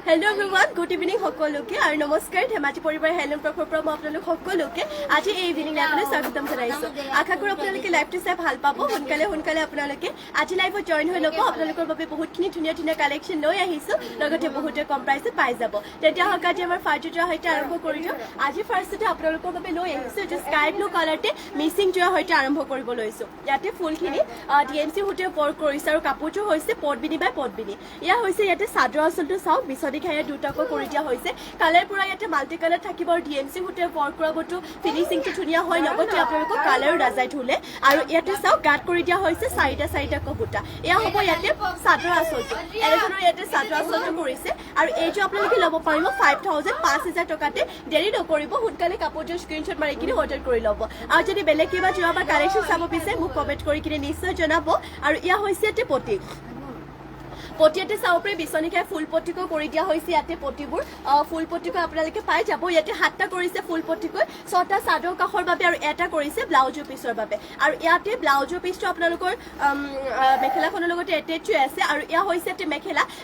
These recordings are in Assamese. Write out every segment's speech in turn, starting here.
Hello everyone, good evening সকলোকে আৰু নমস্কাৰ ধেমাজি পৰিবাৰ হেলম প্ৰখৰ পৰা মই আপোনালোক সকলোকে আজি এই ইভিনিং লাইভলৈ স্বাগতম জনাইছো আশা কৰোঁ আপোনালোকে লাইভটো চাই ভাল পাব সোনকালে আপোনালোকে আজি লাইভত জয়েন হৈ ল'ব আপোনালোকৰ বাবে বহুতখিনি ধুনীয়া কালেকশ্যন লৈ আহিছো লগতে বহুতে কম প্ৰাইচত পাই যাব তেতিয়া হকাজি আমাৰ ফাৰ্ষ্টৰ সৈতে আৰম্ভ কৰি দিওঁ আজি ফাৰ্ষ্টতে আপোনালোকৰ বাবে লৈ আহিছো যে স্কাই ব্লু কালাৰতে মিচিং যোৱাৰ সৈতে আৰম্ভ কৰিব লৈছো ইয়াতে ফুলখিনি ডিএমসি হোটেল ৱৰ্ক কৰিছে আৰু কাপোৰটো হৈছে পটবিনি বাই পটবিনি ইয়া হৈছে ইয়াতে চাদৰ আঁচলটো চাওক বিছনি খায়ে দুটাকৈ কৰি দিয়া হৈছে কালাৰ পুৰা ইয়াতে মাল্টি কালাৰ থাকিব আৰু ডিএমসি হোটেল ৱৰ্ক কৰাবটো ফিনিশিংটো ধুনীয়া হয় লগতে আপোনালোকৰ কালাৰো ৰাজাই ধুলে আৰু ইয়াতে চাওক গাঁত কৰি দিয়া হৈছে চাৰিটা কবুটা এয়া হ'ব ইয়াতে চাদৰ আঁচলটো এনেধৰণৰ ইয়াতে চাদৰ আঁচলটো কৰিছে আৰু এইটো আপোনালোকে ল'ব পাৰিব 5000 টকাতে দেৰি নকৰিব সোনকালে কাপোৰটোৰ স্ক্ৰীনশ্বট মাৰি কিনে অৰ্ডাৰ কৰি ল'ব আৰু যদি বেলেগ কিবা যোৱা বা কালেকশ্যন চাব বিচাৰে মোক কমেণ্ট কৰি কিনে নিশ্চয় জনাব আৰু ইয়া হৈছে ইয়াতে পটিয়াতে চাব পাৰি বিছনি খাই ফুল পটিকৈ কৰি দিয়া হৈছে ইয়াতে পটিবোৰ ফুল পটিকৈ আপোনালোকে পাই যাব ইয়াতে 7টা কৰিছে ফুল পটিকৈ 6টা চাদৰ কাষৰ বাবে আৰু এটা কৰিছে ব্লাউজৰ পিছৰ বাবে আৰু ইয়াতে ব্লাউজৰ পিছটো আপোনালোকৰ মেখেলাখনৰ লগতে এটেচ হৈ আছে আৰু ইয়া হৈছে ইয়াতে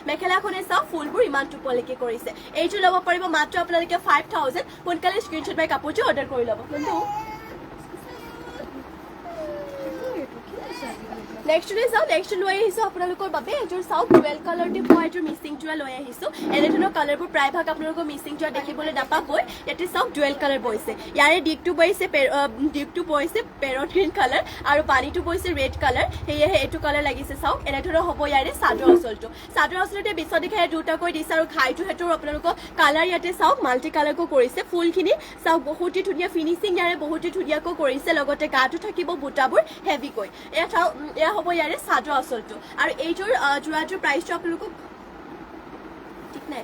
মেখেলাখনে চাওক ফুলবোৰ ইমান টুপলৈকে কৰিছে এইটো ল'ব পাৰিব মাত্ৰ আপোনালোকে 5000 সোনকালে স্ক্ৰীনশ্বট মাৰি কাপোৰটো অৰ্ডাৰ কৰি ল'ব কিন্তু নেক্সট লৈ আহিছো আপোনালোকৰ বাবে এযোৰ চাওক ডুৱেল কালাৰ দি পোৱা এযোৰ মিচিং যোৰা লৈ আহিছো এনেধৰণৰ কালাৰবোৰ প্ৰায়ভাগ আপোনালোকৰ মিচিং যোৰা দেখিবলৈ নাপাবই ইয়াতে চাওক ডুৱেল কালাৰ বৈছে ইয়াৰে দিকটো বৈছে পেৰট গ্ৰীণ কালাৰ আৰু পানীটো বৈছে ৰেড কালাৰ সেয়েহে এইটো কালাৰ লাগিছে চাওক এনেধৰণৰ হ'ব ইয়াৰে চাদৰ আঁচলতে বিছনি খাই দুটাকৈ দিছে আৰু ঘাইটো হেতৰ আপোনালোকৰ কালাৰ ইয়াতে চাওক মাল্টি কালাৰকো কৰিছে ফুলখিনি চাওক বহুতেই ধুনীয়া ফিনিচিং ইয়াৰে বহুতেই ধুনীয়াকৈ কৰিছে লগতে গাটো থাকিব বুটাবোৰ হেভিকৈ এয়া হ'ব ইয়াৰে চাদৰ আঁচলটো আৰু এইযোৰ যোৰাটোৰ প্ৰাইচটো আপোনালোকক ঠিক নাই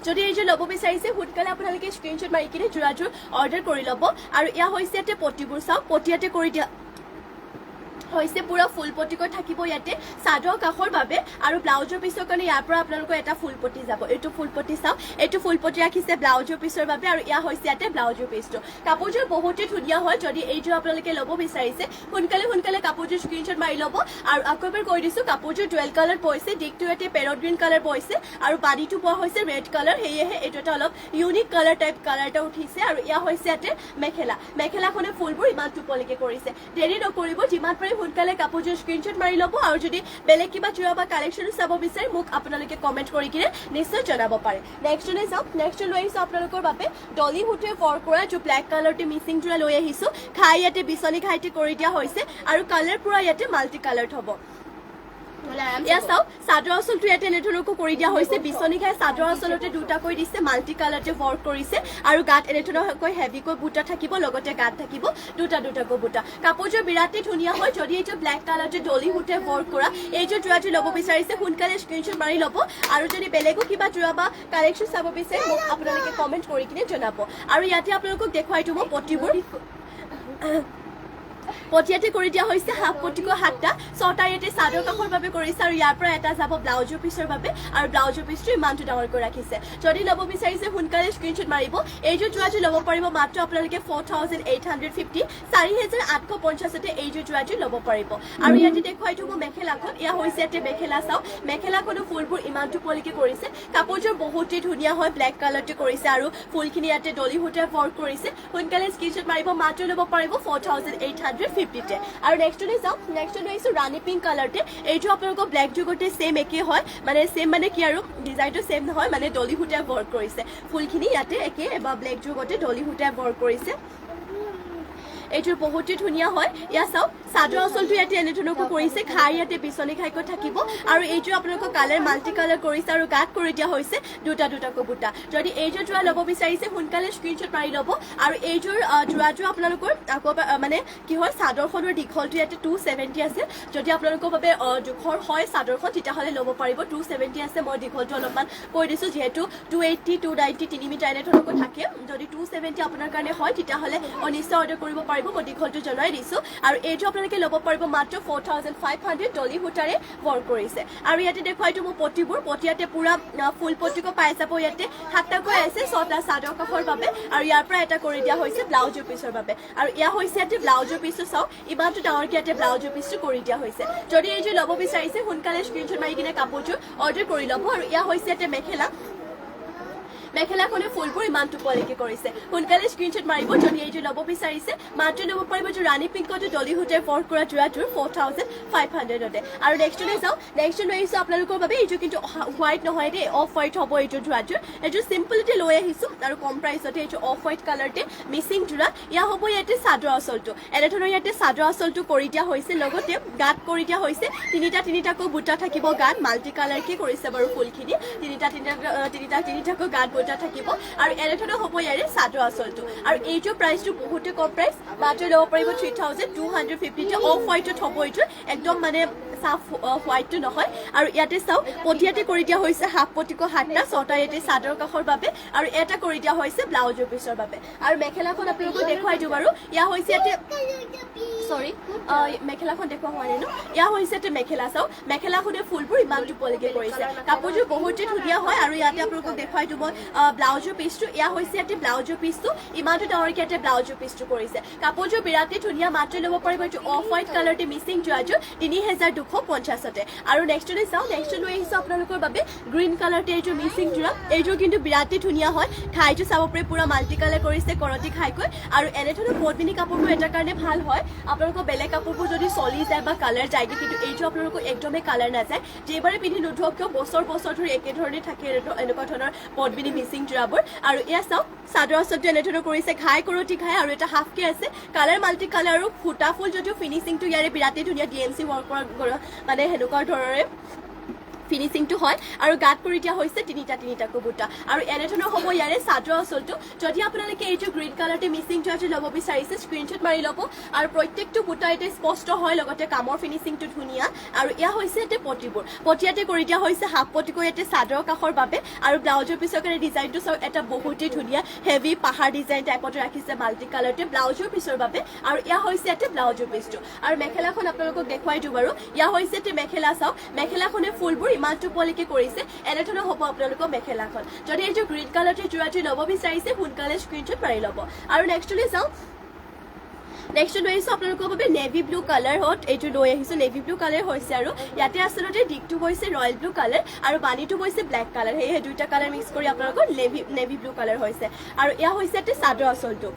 যদি এইযোৰ ল'ব বিচাৰিছে সোনকালে আপোনালোকে স্ক্ৰীনশ্বট মাৰি কিনে যোৰাযোৰ অৰ্ডাৰ কৰি ল'ব আৰু ইয়া হৈছে ইয়াতে পটিবোৰ চাওক পটিয়াতে কৰি দিয়া হৈছে পুৰা ফুল পটিকৈ থাকিব ইয়াতে চাদৰ কাষৰ বাবে আৰু ব্লাউজৰ পিছৰ কাৰণে ইয়াৰ পৰা আপোনালোকৰ এটা ফুল পটি যাব এইটো ফুল পটি চাওক এইটো ফুল পটি ৰাখিছে ব্লাউজৰ পিছৰ বাবে আৰু ইয়া হৈছে ইয়াতে ব্লাউজৰ পিছটো কাপোৰযোৰ বহুতেই ধুনীয়া হয় যদি এইযোৰ আপোনালোকে ল'ব বিচাৰিছে সোনকালে কাপোৰযোৰ স্ক্ৰীনশ্বট মাৰি ল'ব আৰু আকৌ এবাৰ কৈ দিছো কাপোৰযোৰ ডুৱেল কালাৰ বৈছে দিকটো ইয়াতে পেৰট গ্ৰীণ কালাৰ বৈছে আৰু বাৰীটো পোৱা হৈছে ৰেড কালাৰ সেয়েহে এইটো এটা অলপ ইউনিক কালাৰ এটা উঠিছে আৰু ইয়া হৈছে ইয়াতে মেখেলাখনে ফুলবোৰ ইমান টুপলৈকে কৰিছে দেৰি নকৰিব যিমান পাৰে সোনকালে কাপোৰযোৰ স্ক্ৰীনশ্বট মাৰি ল'ব আৰু যদি বেলেগ কিবা যোৱা বা কালেকশ্যন চাব বিচাৰে মোক আপোনালোকে কমেণ্ট কৰি কিনে নিশ্চয় জনাব পাৰে নেক্সট লৈ আহিছো আপোনালোকৰ বাবে ডলি হুটে ৱৰ্ক কৰা যোৰ ব্লেক কালাৰতে মিচিং যোৰা লৈ আহিছো খাই ইয়াতে বিছনি খাইতে কৰি দিয়া হৈছে আৰু কালাৰ পুৰা ইয়াতে মাল্টি কালাৰত হ'ব ইয়া চাওক চাদৰ আঁচলটো ইয়াতে এনেধৰণৰকৈ কৰি দিয়া হৈছে বিছনি খাই চাদৰ আঁচলতে দুটাকৈ দিছে মাল্টি কালাৰতে ৱৰ্ক কৰিছে আৰু গাত এনেধৰণৰকৈ হেভিকৈ বুটা থাকিব লগতে গাত থাকিব দুটাকৈ বুটা কাপোৰযোৰ বিৰাটেই ধুনীয়া হয় যদি এইযোৰ ব্লেক কালাৰতে ডলি হুটে ৱৰ্ক কৰা এইযোৰ যোৰাটো ল'ব বিচাৰিছে সোনকালে স্ক্ৰীনশ্বট মাৰি ল'ব আৰু যদি বেলেগো কিবা যোৰা বা কালেকশ্যন চাব বিচাৰে মোক আপোনালোকে কমেণ্ট কৰি কিনে জনাব আৰু ইয়াতে আপোনালোকক দেখুৱাই দিওঁ মই পটিবোৰ পটিয়াতে কৰি দিয়া হৈছে হাফ পটিকৈ 7টা 6টা ইয়াতে চাদৰ কাষৰ বাবে কৰিছে আৰু ইয়াৰ পৰা এটা যাব ব্লাউজৰ পিছৰ বাবে আৰু ব্লাউজৰ পিছটো ইমানটো ডাঙৰকৈ ৰাখিছে যদি ল'ব বিচাৰিছে সোনকালে স্ক্ৰীনশ্বট মাৰিব এইযোৰ যোৰাটো ল'ব পাৰিব মাত্ৰ আপোনালোকে 4850 4850তে এইযোৰ যোৰাটো ল'ব পাৰিব আৰু ইয়াতে দেখুৱাই দিওঁ মেখেলাখন এয়া হৈছে ইয়াতে মেখেলা চাওক মেখেলাখনো ফুলবোৰ ইমানটো পলিকে কৰিছে কাপোৰযোৰ বহুতেই ধুনীয়া হয় ব্লেক কালাৰটো কৰিছে আৰু ফুলখিনি ইয়াতে ডলি হুটে ৱৰ্ক কৰিছে সোনকালে স্ক্ৰীনশ্বট মাৰিব মাত্ৰ ল'ব পাৰিব 4850তে আৰু নেক্সট লৈ আহিছো ৰাণী পিংক কালাৰতে এইটো আপোনালোকৰ ব্লেক যুগতে সেম একে হয় মানে কি আৰু ডিজাইনটো সেম নহয় মানে ডলি হুটে ৱৰ্ক কৰিছে ফুলখিনি ইয়াতে একে বা ব্লেক যুগতে ডলি হুটে ৱৰ্ক কৰিছে এইটোৰ বহুতেই ধুনীয়া হয় ইয়া চাওক চাদৰ আঁচলটো ইয়াতে এনেধৰণৰকৈ কৰিছে খাই ইয়াতে বিছনি খাইকৈ থাকিব আৰু এইযোৰ আপোনালোকৰ কালাৰ মাল্টি কালাৰ কৰিছে আৰু গাত কৰি দিয়া হৈছে দুটাকৈ বুটা যদি এইযোৰ যোৰা ল'ব বিচাৰিছে সোনকালে স্ক্ৰীনশ্বট মাৰি ল'ব আৰু এইযোৰ যোৰাযোৰ আপোনালোকৰ আকৌ মানে কি হয় চাদৰখনৰ দীঘলটো ইয়াতে 270 আছে যদি আপোনালোকৰ বাবে জোখৰ হয় চাদৰখন তেতিয়াহ'লে ল'ব পাৰিব 270 আছে মই দীঘলটো অলপমান কৈ দিছোঁ যিহেতু 280 290 3 মিটাৰ এনেধৰণৰকৈ থাকে যদি 270 আপোনাৰ কাৰণে হয় তেতিয়াহ'লে নিশ্চয় অৰ্ডাৰ কৰিব পাৰিব মই দীঘলটো জনাই দিছোঁ আৰু এইটো আপোনালোকে ল'ব পাৰিব মাত্ৰ 4500 ডলি সূতাৰে ৱৰ্ক কৰিছে আৰু ইয়াতে দেখুৱাইটো মোৰ পটিবোৰ পটিয়াতে পুৰা ফুল পটিকো পাই যাব ইয়াতে 7টাকৈ আছে 6টা চাদৰ কাষৰ বাবে আৰু ইয়াৰ পৰা এটা কৰি দিয়া হৈছে ব্লাউজৰ পিছৰ বাবে আৰু ইয়া হৈছে ইয়াতে ব্লাউজৰ পিছটো চাওক ইমানটো ডাঙৰকৈ ইয়াতে ব্লাউজৰ পিছটো কৰি দিয়া হৈছে যদি এইযোৰ ল'ব বিচাৰিছে সোনকালে স্ক্ৰীনশ্বট মাৰি কিনে কাপোৰযোৰ অৰ্ডাৰ কৰি ল'ব আৰু ইয়া হৈছে ইয়াতে মেখেলাখনে ফুলবোৰ ইমানটো কোৱালিটি কৰিছে সোনকালে স্ক্ৰীনশ্বট মাৰিব যদি এইযোৰ ল'ব বিচাৰিছে মাত্ৰ ল'ব পাৰিব যে ৰাণী পিংকটো ডলি সূতাৰে ৱৰ্ক কৰা যোৰাটোৰ 4500তে আৰু নেক্সটলৈ যাওঁ নেক্সট লৈ আহিছোঁ আপোনালোকৰ বাবে এইযোৰ কিন্তু হোৱাইট নহয় দেই অফ হোৱাইট হ'ব এইযোৰ যোৰাটোৰ এইযোৰ চিম্পলতে লৈ আহিছোঁ আৰু কম প্ৰাইচতে এইযোৰ অফ হোৱাইট কালাৰতে মিচিং যোৰা ইয়া হ'ব ইয়াতে চাদৰ আঁচলটো এনেধৰণৰ ইয়াতে চাদৰ আঁচলটো কৰি দিয়া হৈছে লগতে গাত কৰি দিয়া হৈছে তিনিটাকৈ বুটা থাকিব গাত মাল্টি কালাৰকে কৰিছে বাৰু ফুলখিনি তিনিটাকৈ গাত থাকিব আৰু এনেধৰণৰ হ'ব ইয়াৰে চাদৰ আঁচলটো আৰু এইযোৰ প্ৰাইচটো বহুতে কম প্ৰাইচ মাত্ৰ ল'ব পাৰিব 3250 অফ হোৱাইটত হ'ব এইযোৰ একদম মানে সাফ হোৱাইটটো নহয় আৰু ইয়াতে চাওক পটিয়াতে কৰি দিয়া হৈছে হাফ পটিকো 7টা 6টা ইয়াতে চাদৰ কাষৰ বাবে আৰু এটা কৰি দিয়া হৈছে ব্লাউজৰ পিছৰ বাবে আৰু মেখেলাখন আপোনালোকক দেখুৱাই দিওঁ বাৰু ইয়া হৈছে ইয়াতে সৰি মেখেলাখন দেখুৱা হোৱা নাই ন ইয়া হৈছে ইয়াতে মেখেলা চাওক মেখেলাখনে ফুলবোৰ ইমানটো পলিকে কৰিছে কাপোৰযোৰ বহুতেই ধুনীয়া হয় আৰু ইয়াতে আপোনালোকক দেখুৱাই দিওঁ মই ব্লাউজৰ পিছটো ইয়া হৈছে ইয়াতে ব্লাউজৰ পিছটো ইমানটো ডাঙৰকৈ ইয়াতে ব্লাউজৰ পিছটো কৰিছে কাপোৰযোৰ বিৰাটেই ধুনীয়া মাত্ৰ ল'ব পাৰিব এইটো অফ হোৱাইট কালাৰতে মিচিং যোৰাযোৰ 3250তে আৰু নেক্সটলৈ চাওঁ নেক্সট লৈ আহিছোঁ আপোনালোকৰ বাবে গ্ৰীণ কালাৰতে এইযোৰ মিচিং যোৰা এইযোৰ কিন্তু বিৰাটেই ধুনীয়া হয় খাইটো চাব পাৰি পুৰা মাল্টি কালাৰ কৰিছে কৰতি খাইকৈ আৰু এনেধৰণৰ পদ্মিনী কাপোৰবোৰ এটাৰ কাৰণে ভাল হয় আপোনালোকৰ বেলেগ কাপোৰবোৰ যদি চলি যায় বা কালাৰ যায়গৈ কিন্তু এইযোৰ আপোনালোকৰ একদমেই কালাৰ নাযায় যেইবাৰে পিন্ধি নোধোৱক কিয় বছৰ ধৰি একেধৰণে থাকে এনেকুৱা ধৰণৰ পদ্মিনী মিচিং যোৰাবোৰ আৰু এয়া চাওক চাদৰ আঁচলটো এনেধৰণৰ কৰিছে ঘাই কৰতি ঘাই আৰু এটা হাফকে আছে কালাৰ মাল্টি কালাৰ আৰু ফুটা ফুল যদিও ফিনিচিংটো ইয়াৰে বিৰাটেই ধুনীয়া DMC ৱৰ্ক কৰা মানে সেনেকুৱা ধৰণৰে ফিনিচিংটো হয় আৰু গাত কৰি দিয়া হৈছে তিনিটাকৈ বুটা আৰু এনেধৰণৰ হ'ব ইয়াৰে চাদৰ আঁচলটো যদি আপোনালোকে এইটো গ্ৰীণ কালাৰতে মিচিং যোৰাটো ল'ব বিচাৰিছে স্ক্ৰীনশ্বট মাৰি ল'ব আৰু প্ৰত্যেকটো বুটা ইয়াতে স্পষ্ট হয় লগতে কামৰ ফিনিচিংটো ধুনীয়া আৰু এয়া হৈছে ইয়াতে পটিবোৰ পটিয়াতে কৰি দিয়া হৈছে হাফ পটিকো ইয়াতে চাদৰ কাষৰ বাবে আৰু ব্লাউজৰ পিছৰ কাৰণে ডিজাইনটো চাওক এটা বহুতেই ধুনীয়া হেভি পাহাৰ ডিজাইন টাইপত ৰাখিছে মাল্টি কালাৰতে ব্লাউজৰ পিছৰ বাবে আৰু এয়া হৈছে ইয়াতে ব্লাউজৰ পিছটো আৰু মেখেলাখন আপোনালোকক দেখুৱাই দিওঁ বাৰু এয়া হৈছে ইয়াতে মেখেলা চাওক মেখেলাখনে ফুলবোৰ ইমানটো পলিকে কৰিছে এনেধৰণৰ হ'ব আপোনালোকৰ মেখেলাখন যদি এইযোৰ গ্ৰীণ কালাৰতে যোৰাটো ল'ব বিচাৰিছে সোনকালে স্ক্ৰীনশ্বট মাৰি ল'ব আৰু নেক্সটলৈ চাওঁ নেক্সট লৈ আহিছোঁ আপোনালোকৰ বাবে নেভি ব্লু কালাৰ হত এইটো লৈ আহিছোঁ নেভি ব্লু কালাৰ হৈছে আৰু ইয়াতে আচলতে ডিগটো হৈছে ৰয়েল ব্লু কালাৰ আৰু বাণীটো হৈছে ব্লেক কালাৰ সেয়েহে দুইটা কালাৰ মিক্স কৰি আপোনালোকৰ নেভি ব্লু কালাৰ হৈছে আৰু এয়া হৈছে ইয়াতে চাদৰ আঁচলটো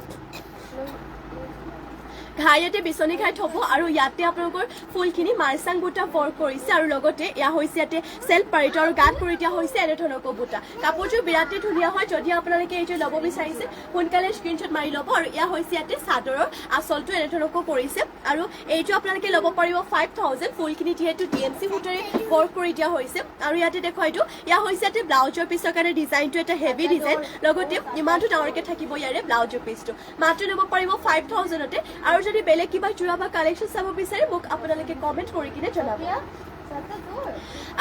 ঘাই ইয়াতে বিচনী ঘাই থ'ব আৰু ইয়াতে আপোনালোকৰ ফুলখিনি মাৰ্চাং বুটা ৱৰ্ক কৰিছে আৰু লগতে এয়া হৈছে ইয়াতে চেল্ফ পাৰিটো আৰু গাত কৰি দিয়া হৈছে এনেধৰণৰকৈ বুটা কাপোৰযোৰ বিৰাটেই ধুনীয়া হয় যদি আপোনালোকে এইযোৰ ল'ব বিচাৰিছে সোনকালে স্ক্ৰীনশ্বট মাৰি ল'ব আৰু এয়া হৈছে ইয়াতে চাদৰৰ আঁচলটো এনেধৰণৰকৈ কৰিছে আৰু এইটো আপোনালোকে ল'ব পাৰিব 5000 ফুলখিনি যিহেতু DMC সূতাৰে ৱৰ্ক কৰি দিয়া হৈছে আৰু ইয়াতে দেখুৱাই দিওঁ এয়া হৈছে ইয়াতে ব্লাউজৰ পিছৰ কাৰণে ডিজাইনটো এটা হেভি ডিজাইন লগতে ইমানটো ডাঙৰকৈ থাকিব ইয়াৰে ব্লাউজৰ পিছটো মাত্ৰ ল'ব পাৰিব 5000তে আৰু যদি বেলেগ কিবা যোৰা বা কালেকশ্যন চাব বিচাৰে মোক আপোনালোকে কমেণ্ট কৰি কিনে জনাব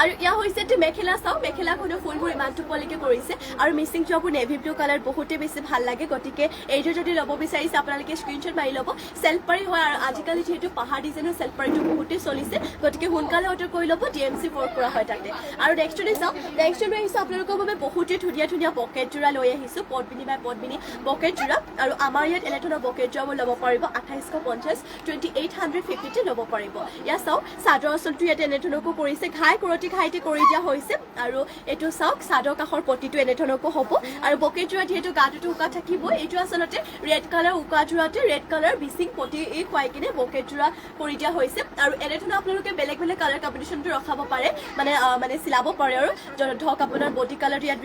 আৰু ইয়া হৈছে যে মেখেলা চাও মেখেলাখনৰ ফুলবোৰ ইমানটো পলিকে কৰিছে আৰু মিচিং যোৱাবোৰ নেভি ব্লু কালাৰ বহুতে বেছি ভাল লাগে গতিকে এইটো যদি ল'ব বিচাৰিছে আপোনালোকে স্ক্ৰীনশ্বট মাৰি ল'ব চেল্ফ পাৰি হয় আৰু আজিকালি যেহেতু পাহাৰ ডিজাইনৰ চেল্ফ পাৰিটো বহুতে চলিছে গতিকে সোনকালে অৰ্ডাৰ কৰি ল'ব DMC ৱৰ্ক কৰা হয় তাতে আৰু নেক্সটলৈ চাওঁ নেক্সট লৈ আহিছোঁ আপোনালোকৰ বাবে বহুতে ধুনীয়া পকেট যোৰা লৈ আহিছোঁ পদ্মিনী বাই পদ্মিনী পকেট যোৰা আৰু আমাৰ ইয়াত এনেধৰণৰ পকেট যোৰাবোৰ ল'ব পাৰিব 2850 2850তে ল'ব পাৰিব ইয়াত চাওক চাদৰ আঁচলটো ইয়াতে এনেধৰণৰকৈ কৰিছে ঘাই কৰতি ঘাইতে কৰি দিয়া হৈছে আৰু এইটো চাওক চাদৰ কাষৰ পটিটো এনেধৰণৰকৈ হ'ব আৰু বকেট যোৰা যিহেতু গাটোতো উকা থাকিব এইটো আচলতে ৰেড কালাৰ উকা যোৰাতে ৰেড কালাৰ মিচিং পটি খুৱাই কিনে বকেট যোৰা কৰি দিয়া হৈছে আৰু এনেধৰণৰ আপোনালোকে বেলেগ কালাৰ কম্বিনেশ্যনটো ৰখাব পাৰে মানে চিলাব পাৰে আৰু ধৰক আপোনাৰ বডি কালাৰটো ইয়াত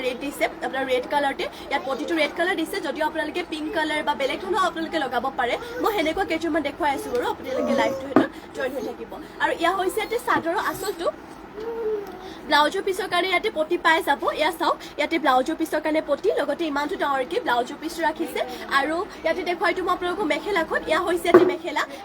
ৰেড দিছে আপোনাৰ ৰেড কালাৰতে ইয়াত পটিটো ৰেড কালাৰ দিছে যদিও আপোনালোকে পিংক কালাৰ বা বেলেগ ধৰণৰ আপোনালোকে লগাব পাৰে মই সেনেকুৱা কেইযোৰমান দেখুৱাই আছোঁ বাৰু আপোনালোকে লাইভটো সেইটো জইন হৈ থাকিব আৰু ইয়া হৈছে ইয়াতে চাদৰৰ আঁচলটো ব্লাউজৰ পিছৰ কাৰণে ইয়াতে পটি পাই যাব এয়া চাওক ইয়াতে ব্লাউজৰ পিছৰ কাৰণে পটি লগতে ইমানটো ডাঙৰকে ব্লাউজৰ পিছ ৰাখিছে আৰু ইয়াতে দেখুৱাইটো মই আপোনালোকক মেখেলাখন এয়া হৈছে ইয়াতে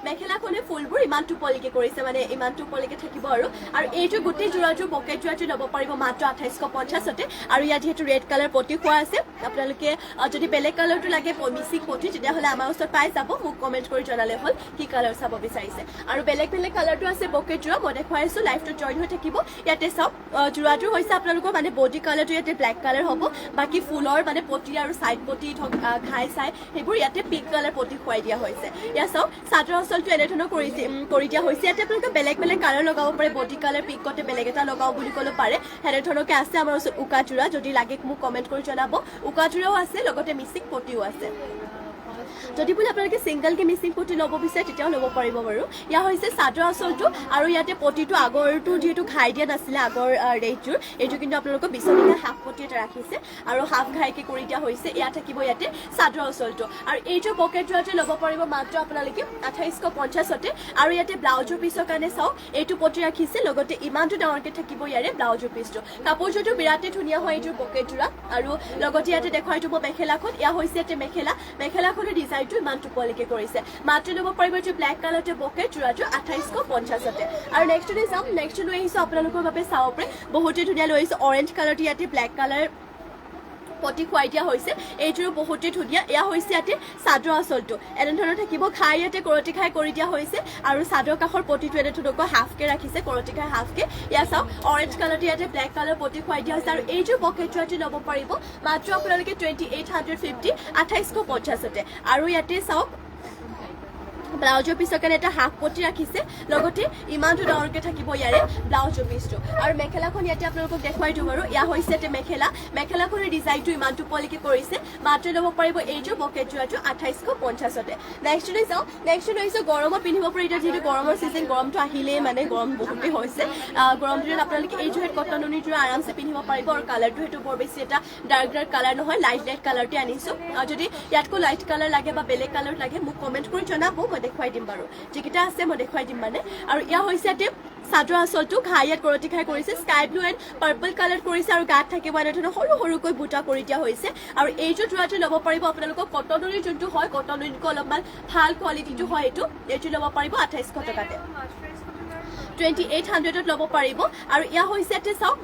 মেখেলাখনে ফুলবোৰ ইমানটো পলিকে কৰিছে মানে ইমানটো পলিকে থাকিব আৰু এইটো গোটেই যোৰাটো পকেট যোৰাটো ল'ব পাৰিব মাত্ৰ 2850তে আৰু ইয়াত যেহেতু ৰেড কালাৰ পটি খোৱা আছে আপোনালোকে যদি বেলেগ কালাৰটো লাগে মিক্সিং পটি তেতিয়াহ'লে আমাৰ ওচৰত পাই যাব মোক কমেণ্ট কৰি জনালে হ'ল কি কালাৰ চাব বিচাৰিছে আৰু বেলেগ কালাৰটো আছে পকেট যোৰা মই দেখুৱাইছো লাইভটো জইন হৈ থাকিব ইয়াতে চাওক যোৰাটো হৈছে আপোনালোকৰ মানে বডি কালাৰটো ইয়াতে ব্লেক কালাৰ হ'ব বাকি ফুলৰ মানে পটি আৰু সাইড পটি ঘাই চাই সেইবোৰ ইয়াতে পিংক কালাৰ পটি খুৱাই দিয়া হৈছে ইয়া চাওক চাদৰ আঁচলটো এনেধৰণৰ কৰি দিয়া হৈছে ইয়াতে আপোনালোকে বেলেগ কালাৰ লগাব পাৰে বডি কালাৰ পিংকতে বেলেগ এটা লগাও বুলি ক'লে পাৰে হেনেধৰণকে আছে আমাৰ ওচৰত উকা যোৰা যদি লাগে মোক কমেণ্ট কৰি জনাব উকা যোৰাও আছে লগতে মিক্সিং পটিও আছে যদি বোলে আপোনালোকে সিংগলকে মিক্সিং পটি ল'ব বিচাৰে তেতিয়াও ল'ব পাৰিব বাৰু ইয়া হৈছে চাদৰ আঁচলটো আৰু ইয়াতে পটিটো আগৰটো যিহেতু ঘাই দিয়া নাছিলে আগৰ ৰেটযোৰ এইটো কিন্তু আপোনালোকক বিচনীকে হাফ পটি এটা ৰাখিছে আৰু হাফ ঘাইকে কৰি দিয়া হৈছে এয়া থাকিব ইয়াতে চাদৰ আঁচলটো আৰু এইটো পকেট যোৰাটো ল'ব পাৰিব মাত্ৰ আপোনালোকে 2850তে আৰু ইয়াতে ব্লাউজৰ পিছৰ কাৰণে চাওক এইটো পটি ৰাখিছে লগতে ইমানটো ডাঙৰকে থাকিব ইয়াৰে ব্লাউজৰ পিছটো কাপোৰযোৰটো বিৰাটেই ধুনীয়া হয় এইটো পকেট যোৰা আৰু লগতে ইয়াতে দেখুৱাইটো মই মেখেলাখন এয়া হৈছে ইয়াতে মেখেলাখনৰ ডিজাইনটো ইমানটো পলিকে কৰিছে মাত্ৰ ল'ব পাৰিব এইটো ব্লেক কালাৰতে পকেট যোৰাটো 2850তে আৰু নেক্সটতে যাম নেক্সট লৈ আহিছো আপোনালোকৰ বাবে চাব পাৰে বহুতে ধুনীয়া লৈ আহিছো অৰেঞ্জ কালাৰটো ইয়াতে ব্লেক কালাৰ পটি খুৱাই দিয়া হৈছে এইটোৰো বহুতে ধুনীয়া এয়া হৈছে ইয়াতে চাদৰ আঁচলটো এনেধৰণৰ থাকিব খাই ইয়াতে কৰতি খাই কৰি দিয়া হৈছে আৰু চাদৰ কাষৰ পটিটো এনে ধুনীয়াকৈ হাফকে ৰাখিছে কৰতি খাই হাফকে এয়া চাওক অৰেঞ্জ কালাৰটো ইয়াতে ব্লেক কালাৰ পটি খুৱাই দিয়া হৈছে আৰু এইযোৰ পকেট যোৰাটো ল'ব পাৰিব মাত্ৰ আপোনালোকে 2850 2850তে আৰু ইয়াতে চাওক ব্লাউজৰ পিছৰ কাৰণে এটা হাফ পটি ৰাখিছে লগতে ইমানটো ডাঙৰকে থাকিব ইয়াৰে ব্লাউজৰ পিছটো আৰু মেখেলাখন ইয়াতে আপোনালোকক দেখুৱাই দিওঁ বাৰু ইয়া হৈছে ইয়াতে মেখেলাখনৰ ডিজাইনটো ইমানটো পলিকে কৰিছে মাত্ৰ ল'ব পাৰিব এইযোৰ পকেট যোৰাটো 2850তে নেক্সটলৈ যাওঁ নেক্সট লৈছো গৰমত পিন্ধিব পাৰি এতিয়া যিহেতু গৰমৰ চিজন গৰমটো আহিলেই মানে গৰম বহুতেই হৈছে গৰম দিনত আপোনালোকে এইযোৰ কটন নুনি যোৰা আৰামছে পিন্ধিব পাৰিব আৰু কালাৰটো সেইটো বৰ বেছি এটা ডাৰ্ক কালাৰ নহয় লাইট কালাৰতে আনিছো যদি ইয়াতকৈ লাইট কালাৰ লাগে বা বেলেগ কালাৰ লাগে মোক কমেণ্ট কৰি জনাব মই দেখুৱাই দিম বাৰু যিকেইটা আছে মই দেখুৱাই দিম মানে আৰু ইয়া হৈছে ইয়াতে চাদৰ আঁচলটো ঘাই ইয়াত কৰতি খাই কৰিছে sky blue and purple colour কৰিছে আৰু গাত থাকিব এনেধৰণৰ সৰুকৈ বুটা কৰি দিয়া হৈছে আৰু এইযোৰ যোৰাটো ল'ব পাৰিব আপোনালোকক কটনৰ যোনটো হয় কটনৰ অলপমান ভাল কোৱালিটিটো হয় এইটো ল'ব পাৰিব 2800 টকাতে 2800ত ল'ব পাৰিব আৰু ইয়া হৈছে ইয়াতে চাওক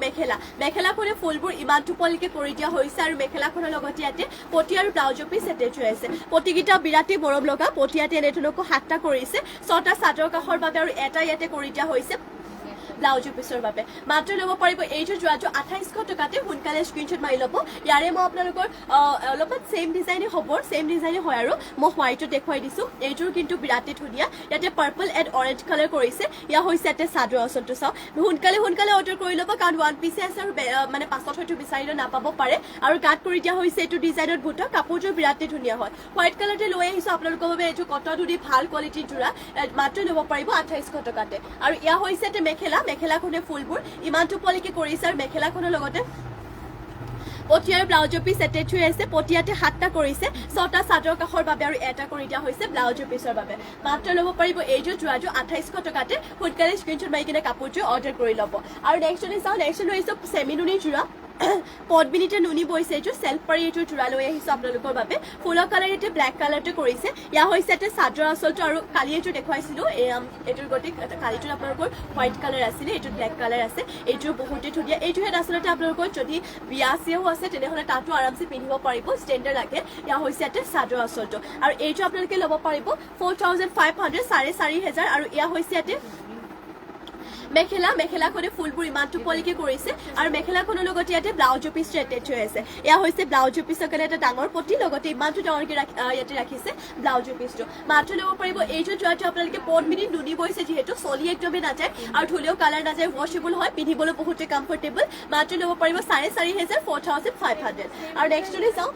মেখেলাখনে ফুলবোৰ ইমানটো পলিকে কৰি দিয়া হৈছে আৰু মেখেলাখনৰ লগতে ইয়াতে পটি আৰু ব্লাউজৰ পিছ এটেচ হৈ আছে পটিকেইটা বিৰাটেই মৰম লগা পটি ইয়াতে এনেধৰণকৈ 7টা কৰিছে 6টা চাদৰ কাষৰ বাবে আৰু এটা ইয়াতে কৰি দিয়া হৈছে ব্লাউজৰ পিছৰ বাবে মাত্ৰ ল'ব পাৰিব এইযোৰ যোৰাটো 2800 টকাতে সোনকালে স্ক্ৰীনশ্বট মাৰি ল'ব ইয়াৰে মই আপোনালোকৰ অলপমান সেম ডিজাইনে হয় আৰু মই হোৱাইটটো দেখুৱাই দিছো এইযোৰ কিন্তু বিৰাটেই ধুনীয়া ইয়াতে পাৰ্পল এণ্ড অৰেঞ্জ কালাৰ কৰিছে ইয়া হৈছে ইয়াতে চাদৰ আঁচলটো চাওক সোনকালে অৰ্ডাৰ কৰি ল'ব কাৰণ ওৱান পিছে আছে আৰু মানে পাছত হয়তো বিচাৰিলে নাপাব পাৰে আৰু গাত কৰি দিয়া হৈছে এইটো ডিজাইনত বুটা কাপোৰযোৰ বিৰাটেই ধুনীয়া হয় হোৱাইট কালাৰতে লৈ আহিছো আপোনালোকৰ বাবে এইটো কটন উৰি ভাল কোৱালিটিৰ যোৰা মাত্ৰ ল'ব পাৰিব 2800 টকাতে আৰু ইয়া হৈছে ইয়াতে মেখেলাখনে ফুলবোৰ ইমানটো পলিকে কৰিছে আৰু মেখেলাখনৰ লগতে পটি আৰু ব্লাউজৰ পিছ এটেচ হৈ আছে পটিয়াতে 7টা কৰিছে 6টা চাদৰ কাষৰ বাবে আৰু এটা কৰি দিয়া হৈছে ব্লাউজৰ পিছৰ বাবে মাত্ৰ ল'ব পাৰিব এইযোৰ যোৰাটো 2800 টকাতে সোনকালে স্ক্ৰীনশ্বট মাৰি কিনে কাপোৰযোৰ অৰ্ডাৰ কৰি ল'ব আৰু নেক্সট লৈছো চেমি নুনি যোৰা পদ্মিনীতে নুনি বৈছে এইযোৰ চেল্ফ পাৰি এইযোৰ যোৰা লৈ আহিছো আপোনালোকৰ বাবে ফুলৰ কালাৰ এতিয়া ব্লেক কালাৰটো কৰিছে ইয়া হৈছে ইয়াতে চাদৰ আঁচলটো আৰু কালি এইযোৰ দেখুৱাইছিলো এইটোৰ গতি কালিটোৰ আপোনালোকৰ হোৱাইট কালাৰ আছিলে এইটোৰ ব্লেক কালাৰ আছে এইযোৰ বহুতেই ধুনীয়া এইযোৰ আচলতে আপোনালোকৰ যদি বিয়া চিয়াও আছে তেনেহ'লে তাতো আৰামছে পিন্ধিব পাৰিব ষ্টেণ্ডাৰ্ড লাগে ইয়া হৈছে ইয়াতে চাদৰ আঁচলটো আৰু এইযোৰ আপোনালোকে ল'ব পাৰিব 4500 4500 আৰু ইয়া হৈছে ইয়াতে মেখেলাখনে ফুলবোৰ ইমানটো পলিকে কৰিছে আৰু মেখেলাখনৰ লগতে ইয়াতে ব্লাউজৰ পিছটো এটেচ হৈ আছে এয়া হৈছে ব্লাউজৰ পিছৰ কাৰণে এটা ডাঙৰ পটি লগতে ইমানটো ডাঙৰকে ইয়াতে ৰাখিছে ব্লাউজৰ পিছটো মাত্ৰ ল'ব পাৰিব এইযোৰ যোৰাটো আপোনালোকে পদ্মিনী নুনি বৈছে যিহেতু চলি একদমে নাযায় আৰু ধুলেও কালাৰ নাযায় ৱাশ্বেবল হয় পিন্ধিবলৈ বহুতে কমফৰ্টেবল মাত্ৰ ল'ব পাৰিব 4500 4500 আৰু নেক্সটলৈ যাওঁ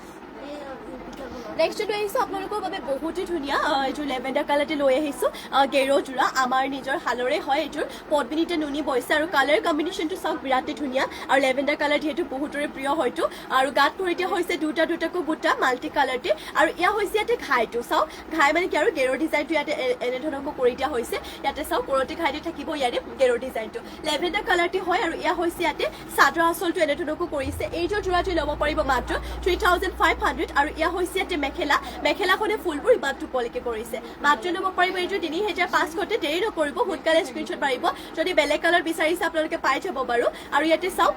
নেক্সট লৈ আহিছোঁ আপোনালোকৰ বাবে বহুতে ধুনীয়া এইযোৰ লেভেণ্ডাৰ কালাৰতে লৈ আহিছোঁ গেৰো যোৰা আমাৰ নিজৰ হালৰে হয় এইযোৰ পদ্মিনীতে নুনি বৈছে আৰু কালাৰ কম্বিনেশ্যনটো চাওক বিৰাটেই ধুনীয়া আৰু লেভেণ্ডাৰ কালাৰ যিহেতু বহুতৰে প্ৰিয় হয়তো আৰু গাত কৰি দিয়া হৈছে দুটাকৈ বুটা মাল্টি কালাৰতে আৰু এয়া হৈছে ইয়াতে ঘাইটো চাওক ঘাই মানে কি আৰু গেৰৰ ডিজাইনটো ইয়াতে এনেধৰণকৈ কৰি দিয়া হৈছে ইয়াতে চাওক ওপৰতে ঘাইতে থাকিব ইয়াৰে গেৰৰ ডিজাইনটো লেভেণ্ডাৰ কালাৰটি হয় আৰু এয়া হৈছে ইয়াতে চাদৰ আঁচলটো এনেধৰণকৈ কৰিছে এইযোৰ যোৰাটো ল'ব পাৰিব মাত্ৰ 3500 আৰু এয়া হৈছে ইয়াতে মেখেলাখনে ফুলবোৰ ইমানটো পলিকে কৰিছে মাত্ৰ ল'ব পাৰিব এইযোৰ 3500 দেৰি নকৰিব সোনকালে স্ক্ৰীনশ্বট মাৰিব যদি বেলেগ কালাৰ বিচাৰিছে আপোনালোকে পাই যাব বাৰু আৰু ইয়াতে চাওক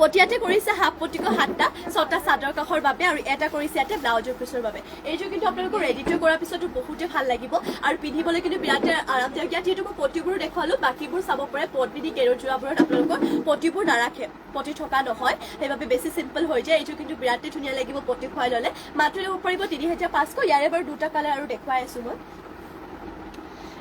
পটিয়াতে কৰিছে হাফ পটিকো 7টা 6টা চাদৰ কাষৰ বাবে আৰু এটা কৰিছে ইয়াতে ব্লাউজৰ পিছৰ বাবে এইযোৰ কিন্তু আপোনালোকৰ ৰেডি টু কৰাৰ পিছতো বহুতে ভাল লাগিব আৰু পিন্ধিবলৈ কিন্তু বিৰাট আৰামদায়ক ইয়াত যিহেতু মই পটিবোৰ দেখুৱালো বাকীবোৰ চাব পাৰে পদ্মিনী গেৰৰ যোৰাবোৰত আপোনালোকৰ পটিবোৰ নাৰাখে পটি থকা নহয় সেইবাবে বেছি চিম্পল হৈ যায় এইযোৰ কিন্তু বিৰাটেই ধুনীয়া লাগিব পটি খুৱাই ল'লে মাত্ৰ ল'ব পাৰিব 3500 ইয়াৰে বাৰু দুটা কালাৰ আৰু দেখুৱাই আছোঁ মই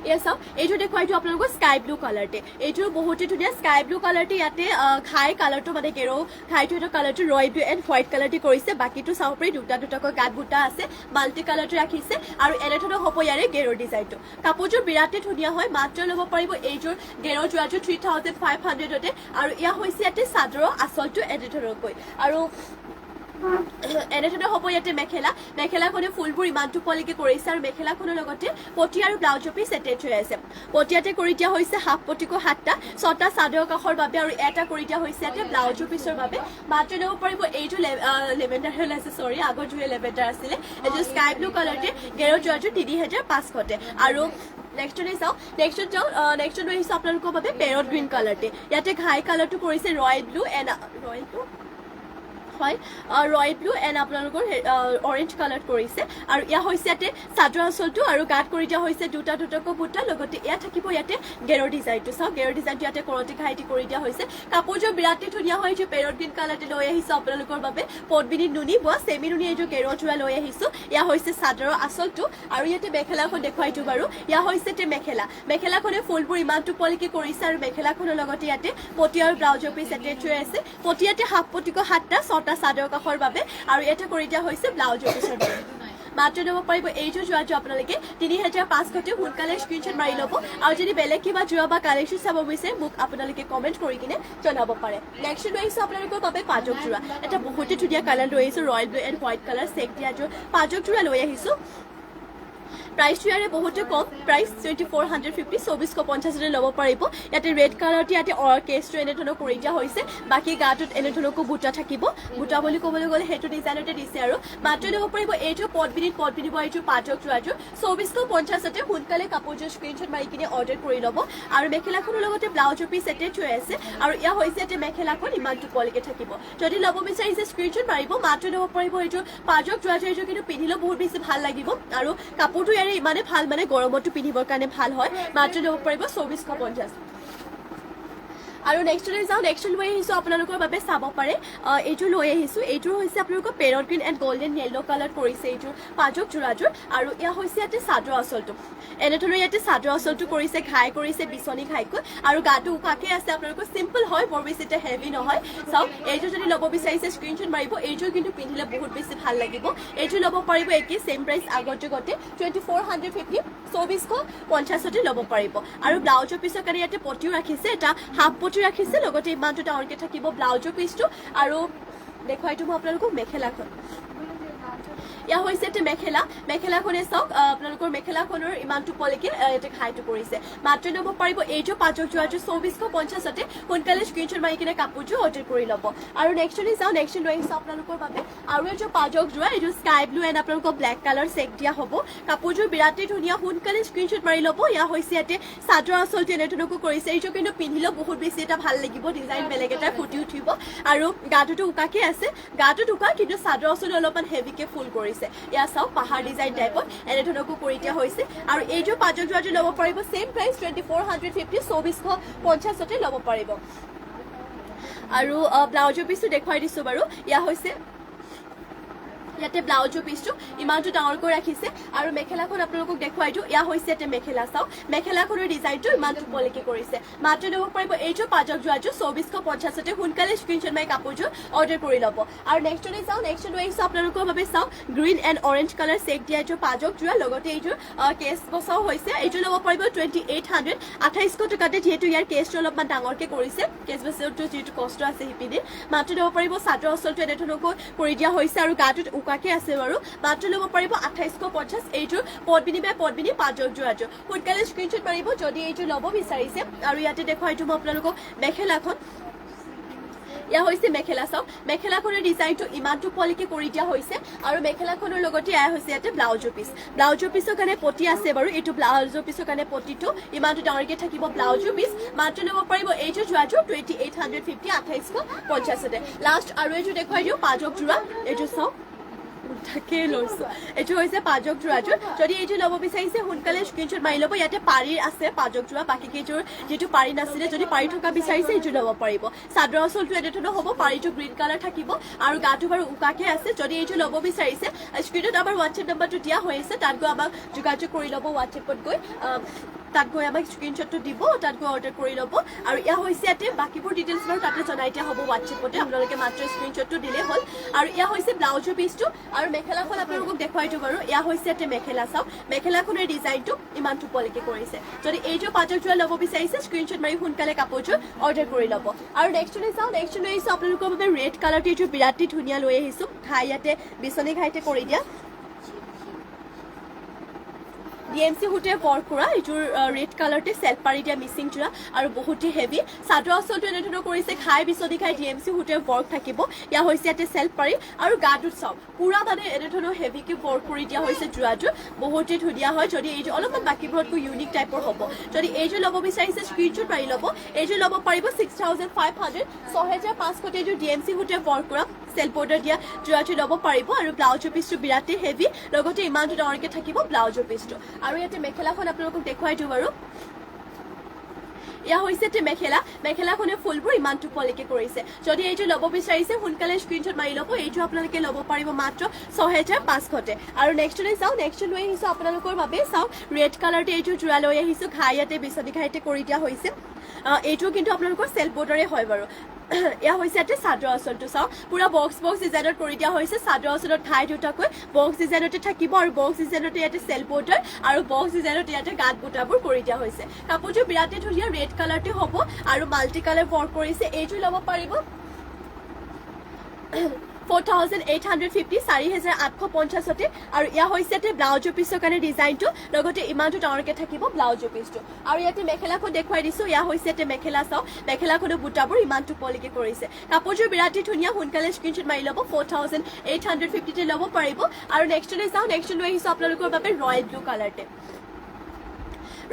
এয়া চাওক এইযোৰ দেখুৱাইটো আপোনালোকৰ স্কাই ব্লু কালাৰতে এইযোৰ বহুতে ধুনীয়া স্কাই ব্লু কালাৰতে ইয়াতে ঘাই কালাৰটো মানে গেৰো ঘাইটো এইটো কালাৰটো ৰয়েল ব্লু এণ্ড হোৱাইট কালাৰতে কৰিছে বাকীটো চাব পাৰি দুটাকৈ গাত বুটা আছে মাল্টি কালাৰটো ৰাখিছে আৰু এনেধৰণৰ হ'ব ইয়াৰে গেৰৰ ডিজাইনটো কাপোৰযোৰ বিৰাটেই ধুনীয়া হয় মাত্ৰ ল'ব পাৰিব এইযোৰ গেৰৰ যোৰাযোৰ 3500তে আৰু এয়া হৈছে ইয়াতে চাদৰৰ আঁচলটো এনেধৰণকৈ আৰু এনেধৰণৰ হ'ব ইয়াতে মেখেলাখনে ফুলবোৰ ইমানটো পলিকে কৰিছে আৰু মেখেলাখনৰ লগতে পটি আৰু ব্লাউজৰ পিচ এটেচ হৈ আছে পটিয়াতে কৰি দিয়া হৈছে হাফ পটিকো 7টা 6টা চাদৰ কাষৰ বাবে আৰু এটা কৰি দিয়া হৈছে ইয়াতে ব্লাউজৰ পিছৰ বাবে মাত্ৰ ল'ব পাৰিব এইটো লেভেণ্ডাৰ হৈ আছে চৰি আগৰ যোৰে লেভেণ্ডাৰ আছিলে এইটো স্কাই ব্লু কালাৰতে গেৰৰ যোৰাযোৰ 3500 আৰু নেক্সট লৈ আহিছোঁ আপোনালোকৰ বাবে পেৰট গ্ৰীণ কালাৰতে ইয়াতে ঘাই কালাৰটো কৰিছে ৰয়েল ব্লু এণ্ড আপোনালোকৰ অৰেঞ্জ কালাৰ কৰিছে আৰু এয়া হৈছে ইয়াতে চাদৰ আঁচলটো আৰু গাত কৰি দিয়া হৈছে দুটাকৈ বুটা লগতে এয়া থাকিব ইয়াতে গেৰৰ ডিজাইনটো চাওক গেৰৰ ডিজাইনটো ইয়াতে কৰতি ঘাইটি কৰি দিয়া হৈছে কাপোৰযোৰ বিৰাটেই ধুনীয়া হয় এইযোৰ পেৰট গ্ৰীণ কালাৰতে লৈ আহিছোঁ আপোনালোকৰ বাবে পদ্মিনী নুনি বোৱা চেমি নুনি এইযোৰ গেৰৰ যোৰা লৈ আহিছোঁ এয়া হৈছে চাদৰৰ আঁচলটো আৰু ইয়াতে মেখেলাখন দেখুৱাই দিওঁ বাৰু এয়া হৈছে মেখেলাখনে ফুলবোৰ ইমানটো পলিকে কৰিছে আৰু মেখেলাখনৰ লগতে ইয়াতে পটি আৰু ব্লাউজৰ পিচ এটেচ হৈ আছে পটিয়াতে হাফ পটিকো 7টা 6টা চাদৰ কাষৰ বাবে আৰু এটা কৰি দিয়া হৈছে ব্লাউজৰ পিছৰ বাবে মাত্ৰ ল'ব পাৰিব এইযোৰ যোৰাটো আপোনালোকে 3500 সোনকালে স্ক্ৰীনশ্বট মাৰি ল'ব আৰু যদি বেলেগ কিবা যোৰা বা কালেকশ্যন চাব বিচাৰে মোক আপোনালোকে কমেণ্ট কৰি কিনে জনাব পাৰে নেক্সট লৈ আহিছোঁ আপোনালোকৰ বাবে পাজক যোৰা এটা বহুতে ধুনীয়া কালাৰ লৈ আহিছোঁ royal blue and white colour check দিয়া পাজক যোৰা লৈ আহিছোঁ প্ৰাইচটো ইয়াৰে বহুতে কম প্ৰাইচ 2450 2450 ল'ব পাৰিব ইয়াতে ৰেড কালাৰটো ইয়াতে কেছটো এনেধৰণৰ কৰি দিয়া হৈছে বাকী গাটোত এনেধৰণকৈ বুটা থাকিব বুটা বুলি ক'বলৈ গ'লে সেইটো ডিজাইনতে দিছে আৰু মাত্ৰ ল'ব পাৰিব এইটো পদ্মিনী এইটো পাজক যোৰাযোৰ 2450তে সোনকালে কাপোৰযোৰ স্ক্ৰীনশ্বট মাৰি কিনে অৰ্ডাৰ কৰি ল'ব আৰু মেখেলাখনৰ লগতে ব্লাউজৰ পিচ এটেচ হৈ আছে আৰু এয়া হৈছে ইয়াতে মেখেলাখন ইমানটো পলিকে থাকিব যদি ল'ব বিচাৰিছে স্ক্ৰীনশ্বট মাৰিব মাত্ৰ ল'ব পাৰিব এইটো পাজক যোৰাযোৰ এইযোৰ কিন্তু পিন্ধিলেও বহুত বেছি ভাল লাগিব আৰু কাপোৰটো ইমানে ভাল মানে গৰমতো পিন্ধিবৰ কাৰণে ভাল হয় মাত্ৰ ল'ব পাৰিব 2450 আৰু নেক্সট লৈ আহিছোঁ আপোনালোকৰ বাবে চাব পাৰে এইযোৰ লৈ আহিছোঁ এইযোৰ হৈছে আপোনালোকৰ parrot green and golden yellow' colour কৰিছে এইযোৰ পাজক যোৰাযোৰ আৰু এয়া হৈছে ইয়াতে চাদৰ আঁচলটো এনেধৰণৰ ইয়াতে চাদৰ আঁচলটো কৰিছে ঘাই কৰিছে বিচনী ঘাইকৈ আৰু গাটো উকাকে আছে আপোনালোকৰ চিম্পল হয় বৰ বেছি এটা হেভি নহয় চাওক এইযোৰ যদি ল'ব বিচাৰিছে স্ক্ৰীনশ্বট মাৰিব এইযোৰ কিন্তু পিন্ধিলে বহুত বেছি ভাল লাগিব এইযোৰ ল'ব পাৰিব একেই ছেম প্ৰাইচ আগৰ যুগতে 2450 2450তে ল'ব পাৰিব আৰু ব্লাউজৰ পিছৰ কাৰণে ইয়াতে পটিও ৰাখিছে এটা হাফ পটি ৰাখিছে লগতে ইমানটো ডাঙৰকৈ থাকিব ব্লাউজৰ পিচটো আৰু দেখুৱাই দিওঁ মই আপোনালোকক মেখেলাখন এয়া হৈছে এটা মেখেলাখনে চাওক আপোনালোকৰ মেখেলাখনৰ ইমানটো পলিকে ইয়াতে ঘাইটো কৰিছে মাত্ৰ ল'ব পাৰিব এইযোৰ পাজক যোৰাযোৰ 2450তে সোনকালে স্ক্ৰীনশ্বট মাৰি কিনে কাপোৰযোৰ অৰ্ডাৰ কৰি ল'ব আৰু নেক্সট লৈ আহিছোঁ আপোনালোকৰ বাবে আৰু এইযোৰ পাজক যোৰা এইযোৰ স্কাই ব্লু এণ্ড আপোনালোকৰ ব্লেক কালাৰ চেক দিয়া হ'ব কাপোৰযোৰ বিৰাটেই ধুনীয়া সোনকালে স্ক্ৰীনশ্বট মাৰি ল'ব এয়া হৈছে ইয়াতে চাদৰ আঁচলটো এনেধৰণকৈ কৰিছে এইযোৰ কিন্তু পিন্ধিলেও বহুত বেছি এটা ভাল লাগিব ডিজাইন বেলেগ এটা ফুটি উঠিব আৰু গাটোতো উকাকে আছে গাটোত উকা কিন্তু চাদৰ আঁচলটো অলপমান হেভিকে ফুল কৰিছে এয়া চাওক পাহাৰ ডিজাইন টাইপত এনেধৰণকৈ কৰি দিয়া হৈছে আৰু এইযোৰ পাজক যোৰাযোৰ ল'ব পাৰিব ছেম প্ৰাইচ 2450 2450তে ল'ব পাৰিব আৰু ব্লাউজৰ পিচটো দেখুৱাই দিছোঁ বাৰু এয়া হৈছে ইয়াতে ব্লাউজৰ পিছটো ইমানটো ডাঙৰকৈ ৰাখিছে আৰু মেখেলাখন আপোনালোকক দেখুৱাই দিওঁ এয়া হৈছে ইয়াতে মেখেলা চাওক মেখেলাখনৰ ডিজাইনটো ইমানটো পলিকে কৰিছে মাত্ৰ ল'ব পাৰিব এইযোৰ পাজক যোৱাযোৰ 2450তে সোনকালে স্ক্ৰীনশ্বট মাৰি কাপোৰযোৰ অৰ্ডাৰ কৰি ল'ব আৰু নেক্সটলৈ চাওঁ নেক্সট লৈ আহিছোঁ আপোনালোকৰ বাবে চাওক green and orange colour check দিয়া এইযোৰ পাজক যোৱা লগতে এইযোৰ কেছ বচাও হৈছে এইযোৰ ল'ব পাৰিব 2800 2800 টকাতে যিহেতু ইয়াৰ কেছটো অলপমান ডাঙৰকৈ কৰিছে কেছ বচাওটো যিটো কষ্ট আছে সিপিনে মাত্ৰ ল'ব পাৰিব চাদৰ অচলটো এনেধৰণকৈ কৰি দিয়া হৈছে আৰু গাটোত উকাকে আছে বাৰু মাত্ৰ ল'ব পাৰিব 2850 এইযোৰ পদ্মিনী বাই পদ্মিনী পাজক যোৱাযোৰ সোনকালে স্ক্ৰীনশ্বট মাৰিব যদি এইযোৰ ল'ব বিচাৰিছে আৰু ইয়াতে দেখুৱাই দিওঁ মই আপোনালোকক মেখেলাখন ইয়া হৈছে মেখেলা চাওক মেখেলাখনৰ ডিজাইনটো ইমানটো পলিকে কৰি দিয়া হৈছে আৰু মেখেলাখনৰ লগতে এয়া হৈছে ইয়াতে ব্লাউজৰ পিছৰ কাৰণে পটি আছে বাৰু এইটো ব্লাউজৰ পিছৰ কাৰণে পটিটো ইমানটো ডাঙৰকৈ থাকিব ব্লাউজৰ পিছ মাত্ৰ ল'ব পাৰিব এইযোৰ যোৱাযোৰ 2850 2850তে লাষ্ট আৰু এইযোৰ দেখুৱাই দিওঁ পাজক যোৰা এইযোৰ চাওক তাকে লৈছো এইটো হৈছে পাজক যোৰাযোৰ যদি এইটো ল'ব বিচাৰিছে সোনকালে স্ক্ৰীনশ্বট মাৰি ল'ব ইয়াতে পাৰি আছে পাজক যোৰা বাকী কেইযোৰ যিটো পাৰি নাছিলে যদি পাৰি থকা বিচাৰিছে এইটো ল'ব পাৰিব চাদৰ অচলটো এনেধৰণৰ হ'ব পাৰিটো গ্ৰীণ কালাৰ থাকিব আৰু গাটো বাৰু উকাকে আছে যদি এইটো ল'ব বিচাৰিছে স্ক্ৰীনত আমাৰ হোৱাটছএপ নম্বৰটো দিয়া হৈ আছে তাত গৈ আমাক যোগাযোগ কৰি ল'ব হোৱাটছএপত গৈ তাত গৈ আমাক স্ক্ৰীনশ্বটটো দিব তাত গৈ অৰ্ডাৰ কৰি ল'ব আৰু এয়া হৈছে ইয়াতে বাকীবোৰ ডিটেইলছ বাৰু তাতে জনাই দিয়া হ'ব হোৱাটছএপতে আপোনালোকে মাত্ৰ স্ক্ৰীনশ্বটটো দিলেই হ'ল আৰু এয়া হৈছে ব্লাউজৰ পিছটো আৰু মেখেলাখন আপোনালোকক দেখুৱাই দিওঁ বাৰু এয়া হৈছে ইয়াতে মেখেলা চাওক মেখেলাখনৰ ডিজাইনটো ইমানটো পলিকে কৰিছে যদি এইযোৰ পাজক যোৰা ল'ব বিচাৰিছে স্ক্ৰীনশ্বট মাৰি সোনকালে কাপোৰযোৰ অৰ্ডাৰ কৰি ল'ব আৰু নেক্সটলৈ চাওঁ নেক্সট লৈ আহিছোঁ আপোনালোকৰ বাবে ৰেড কালাৰটো এইযোৰ বিৰাটেই ধুনীয়া লৈ আহিছোঁ ঘাই ইয়াতে বিচনী ঘাইতে কৰি দিয়া DMC হুটে ৱৰ্ক কৰা এইযোৰ ৰেড কালাৰতে চেল্ফ পাৰি দিয়া মিচিং যোৰা আৰু বহুতেই হেভি চাদৰ অচলটো এনেধৰণৰ কৰিছে খাই বিচনী খাই DMC হুটে ৱৰ্ক থাকিব ইয়া হৈছে ইয়াতে চেল্ফ পাৰি আৰু গাটোত চাওক পুৰা মানে এনেধৰণৰ হেভিকে ৱৰ্ক কৰি দিয়া হৈছে যোৰাযোৰ বহুতেই ধুনীয়া হয় যদি এইযোৰ অলপমান বাকীবোৰতকৈ ইউনিক টাইপৰ হ'ব যদি এইযোৰ ল'ব বিচাৰিছে স্ক্ৰীনশ্বট মাৰি ল'ব এইযোৰ ল'ব পাৰিব 6500 6500 এইযোৰ DMC হুটে ৱৰ্ক কৰা চেল্ফ বৰ্ডাৰ দিয়া যোৰাযোৰ ল'ব পাৰিব আৰু ব্লাউজৰ পিছটো বিৰাটেই হেভি লগতে ইমানটো ডাঙৰকৈ থাকিব ব্লাউজৰ পিছটো আৰু ইয়াতে মেখেলাখন আপোনালোকক দেখুৱাই দিওঁ বাৰু এয়া হৈছে ইয়াতে মেখেলাখনে ফুলবোৰ ইমানটো পলিকে কৰিছে যদি এইযোৰ ল'ব বিচাৰিছে সোনকালে স্ক্ৰীনশ্বট মাৰি ল'ব এইযোৰ আপোনালোকে ল'ব পাৰিব মাত্ৰ 6500তে আৰু নেক্সটলৈ চাওঁ নেক্সট লৈ আহিছোঁ আপোনালোকৰ বাবে চাওক ৰেড কালাৰতে এইযোৰ যোৰা লৈ আহিছোঁ ঘাই ইয়াতে বিচনী ঘাইতে কৰি দিয়া হৈছে এইটো কিন্তু আপোনালোকৰ চেল্ফ বৰ্ডাৰে হয় বাৰু এয়া হৈছে ইয়াতে চাদৰ অচলটো চাওক পুৰা বক্স ডিজাইনত কৰি দিয়া হৈছে চাদৰ অচলত ঘাই দুটাকৈ বক্স ডিজাইনতে থাকিব আৰু বক্স ডিজাইনতে ইয়াতে চেল্ফ বৰ্ডাৰ আৰু বক্স ডিজাইনতে ইয়াতে গাঁত বুটাবোৰ কৰি দিয়া হৈছে কাপোৰযোৰ বিৰাটেই ধুনীয়া ৰেড কালাৰতে হ'ব আৰু মাল্টি কালাৰ ৱৰ্ক কৰিছে এইযোৰ ল'ব পাৰিব 4850 4850তে আৰু ইয়া হৈছে ইয়াতে ব্লাউজৰ পিছৰ কাৰণে ডিজাইনটো লগতে ইমানটো ডাঙৰকৈ থাকিব ব্লাউজৰ পিছটো আৰু ইয়াতে মেখেলাখন দেখুৱাই দিছোঁ ইয়া হৈছে ইয়াতে মেখেলা চাওক মেখেলাখনৰ বুটাবোৰ ইমানটো পলিকে কৰিছে কাপোৰযোৰ বিৰাটেই ধুনীয়া সোনকালে স্ক্ৰীনশ্বট মাৰি ল'ব 4850তে ল'ব পাৰিব আৰু নেক্সটলৈ চাওঁ নেক্সট লৈ আহিছোঁ আপোনালোকৰ বাবে ৰয়েল ব্লু কালাৰতে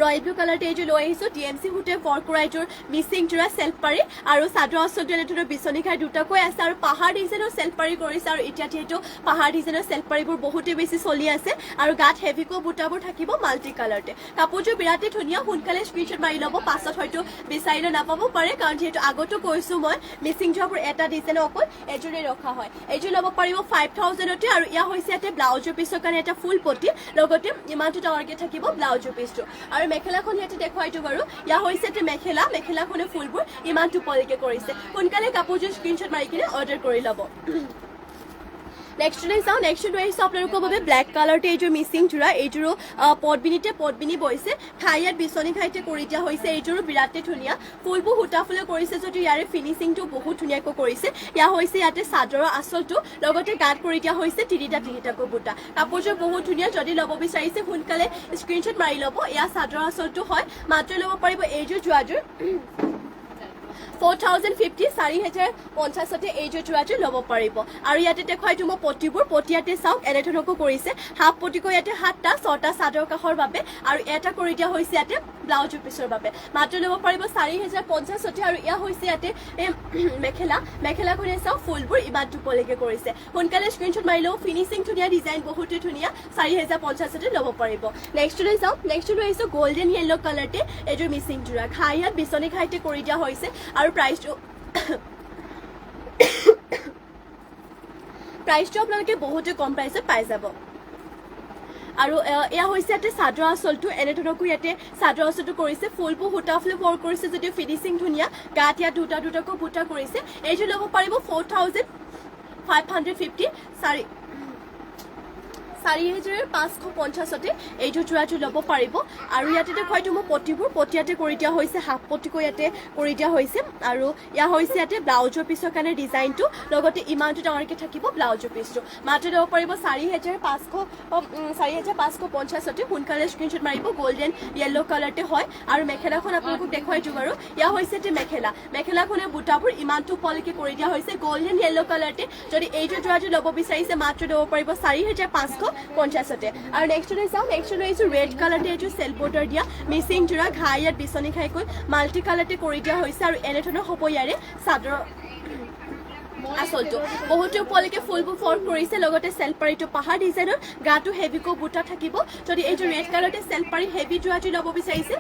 ৰয়েল ব্লু কালাৰতে এইযোৰ লৈ আহিছোঁ DMC হুটে ৱৰ্ক কৰা এইযোৰ মিচিং যোৰা চেল্ফ পাৰি আৰু চাদৰ অচলটো এনেধৰণৰ বিচনী খাই দুটাকৈ আছে আৰু পাহাৰ ডিজাইনৰ চেল্ফ পাৰি কৰিছে আৰু এতিয়া যিহেতু পাহাৰ ডিজাইনৰ চেল্ফ পাৰিবোৰ বহুতেই বেছি চলি আছে আৰু গাত হেভিকৈ বুটাবোৰ থাকিব মাল্টি কালাৰতে কাপোৰযোৰ বিৰাটেই ধুনীয়া সোনকালে স্ক্ৰীনশ্বট মাৰি ল'ব পাছত হয়তো বিচাৰিলে নাপাব পাৰে কাৰণ যিহেতু আগতো কৈছোঁ মই মিচিং যোৰাবোৰ এটা ডিজাইনৰ অকল এযোৰে ৰখা হয় এইযোৰ ল'ব পাৰিব 5000তে আৰু ইয়া হৈছে ইয়াতে ব্লাউজৰ পিছৰ কাৰণে এটা ফুল পটি লগতে ইমানটো ডাঙৰকৈ থাকিব ব্লাউজৰ পিছটো আৰু মেখেলাখন ইয়াতে দেখুৱাই দিওঁ বাৰু ইয়া হৈছে ইয়াতে মেখেলাখনে ফুলবোৰ ইমানটো পলিকে কৰিছে সোনকালে কাপোৰযোৰ স্ক্ৰীনশ্বট মাৰি কিনে অৰ্ডাৰ কৰি ল'ব নেক্সটলৈ চাওঁ নেক্সট লৈ আহিছোঁ আপোনালোকৰ বাবে ব্লেক কালাৰতে এইযোৰ মিচিং যোৰা এইযোৰো পদ্মিনী বৈছে খাই ইয়াত বিচনী খাইতে কৰি দিয়া হৈছে এইযোৰো বিৰাটেই ধুনীয়া ফুলবোৰ সূতা ফুলে কৰিছে যদিও ইয়াৰে ফিনিচিংটো বহুত ধুনীয়াকৈ কৰিছে ইয়া হৈছে ইয়াতে চাদৰৰ আঁচলটো লগতে গাত কৰি দিয়া হৈছে তিনিটাকৈ বুটা কাপোৰযোৰ বহুত ধুনীয়া যদি ল'ব বিচাৰিছে সোনকালে স্ক্ৰীনশ্বট মাৰি ল'ব এয়া চাদৰৰ আঁচলটো হয় মাত্ৰ ল'ব পাৰিব এইযোৰ যোৱাযোৰ 4050 4050তে এইযোৰ যোৰাযোৰ ল'ব পাৰিব আৰু ইয়াতে দেখুৱাই দিওঁ মই পটিবোৰ পটি ইয়াতে চাওক এনেধৰণকৈ কৰিছে হাফ পটিকৈ ইয়াতে 7টা 6টা চাদৰ কাষৰ বাবে আৰু এটা কৰি দিয়া হৈছে ইয়াতে ব্লাউজৰ পিছৰ বাবে মাত্ৰ ল'ব পাৰিব 4050তে আৰু ইয়া হৈছে ইয়াতে মেখেলাখনে চাওক ফুলবোৰ ইমানটো পলিকে কৰিছে সোনকালে স্ক্ৰীনশ্বট মাৰি লওঁ ফিনিচিং ধুনীয়া ডিজাইন বহুতেই ধুনীয়া 4050তে ল'ব পাৰিব নেক্সটলৈ চাওক নেক্সট লৈ আহিছোঁ গল্ডেন য়েল্লো কালাৰতে এইযোৰ মিচিং যোৰা ঘাই ইয়াত বিচনী ঘাইতে কৰি দিয়া হৈছে আৰু প্ৰাইচটো আপোনালোকে বহুতে কম প্ৰাইচত পাই যাব আৰু এয়া হৈছে ইয়াতে চাদৰ আঁচলটো এনেধৰণকৈ ইয়াতে চাদৰ আঁচলটো কৰিছে ফুলবোৰ সূতা ফুল ৱৰ্ক কৰিছে যদিও ফিনিচিং ধুনীয়া গাত ইয়াত দুটাকৈ বুটা কৰিছে এইটো ল'ব পাৰিব 4550 4,550 এইটো যোৰাটো ল'ব পাৰিব আৰু ইয়াতে দেখুৱাইতো মই পটিবোৰ পটিয়াতে কৰি দিয়া হৈছে হাফ পটিকৈ ইয়াতে কৰি দিয়া হৈছে আৰু ইয়া হৈছে ইয়াতে ব্লাউজৰ পিছৰ কাৰণে ডিজাইনটো লগতে ইমানটো ডাঙৰকৈ থাকিব ব্লাউজৰ পিছটো মাত্ৰ ল'ব পাৰিব 4,550 সোনকালে স্ক্ৰীনশ্বট মাৰিব গোল্ডেন য়েল্লো কালাৰতে হয় আৰু মেখেলাখন আপোনালোকক দেখুৱাই দিওঁ বাৰু ইয়া হৈছে ইয়াতে মেখেলাখনে বুটাবোৰ ইমানটো পলিকে কৰি দিয়া হৈছে গোল্ডেন য়েল্লো কালাৰতে যদি এইটো যোৰাটো ল'ব বিচাৰিছে মাত্ৰ ল'ব পাৰিব 4,550 আৰু নেক্সটলৈ যাওঁ নেক্সটলৈ এইটো ৰেড কালাৰতে এইটো চেল বৰ্ডাৰ দিয়া মিচিং যোৰা ঘাই ইয়াত বিচনী খাইকৈ মাল্টি কালাৰতে কৰি দিয়া হৈছে আৰু এনেধৰণৰ হ'ব ইয়াৰে চাদৰ আঁচলটো বহুতো ওপৰলৈকে ফুলবোৰ ফৰ্ম কৰিছে লগতে চেলপাৰীটো পাহাৰ ডিজাইনৰ গাটো হেভিকৈ বুটা থাকিব যদি এইটো ৰেড কালাৰতে চেলপাৰী হেভি যোৰাটো ল'ব বিচাৰিছে